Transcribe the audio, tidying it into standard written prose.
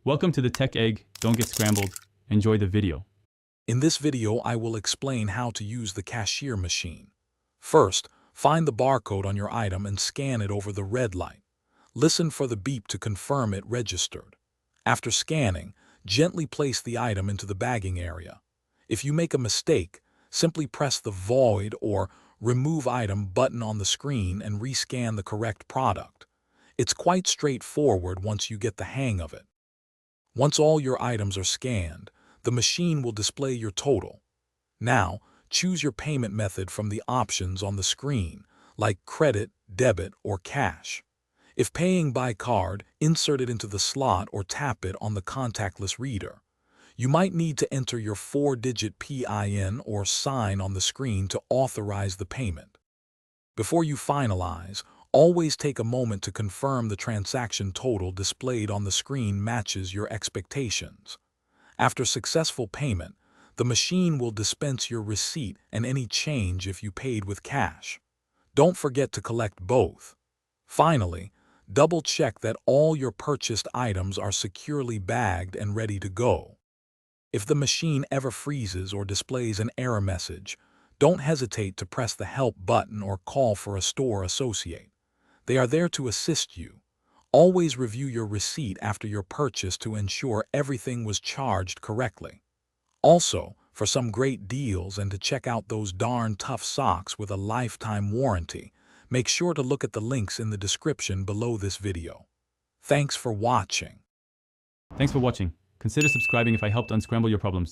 Welcome to the Tech Egg. Don't get scrambled. Enjoy the video. In this video, I will explain how to use the cashier machine. First, find the barcode on your item and scan it over the red light. Listen for the beep to confirm it registered. After scanning, gently place the item into the bagging area. If you make a mistake, simply press the Void or Remove Item button on the screen and rescan the correct product. It's quite straightforward once you get the hang of it. Once all your items are scanned, the machine will display your total. Now, choose your payment method from the options on the screen, like credit, debit, or cash. If paying by card, insert it into the slot or tap it on the contactless reader. You might need to enter your 4-digit PIN or sign on the screen to authorize the payment. Before you finalize, always take a moment to confirm the transaction total displayed on the screen matches your expectations. After successful payment, the machine will dispense your receipt and any change if you paid with cash. Don't forget to collect both. Finally, double-check that all your purchased items are securely bagged and ready to go. If the machine ever freezes or displays an error message, don't hesitate to press the Help button or call for a store associate. They are there to assist you. Always review your receipt after your purchase to ensure everything was charged correctly. Also, for some great deals and to check out those darn tough socks with a lifetime warranty, make sure to look at the links in the description below this video. Thanks for watching. Thanks for watching. Consider subscribing if I helped unscramble your problems.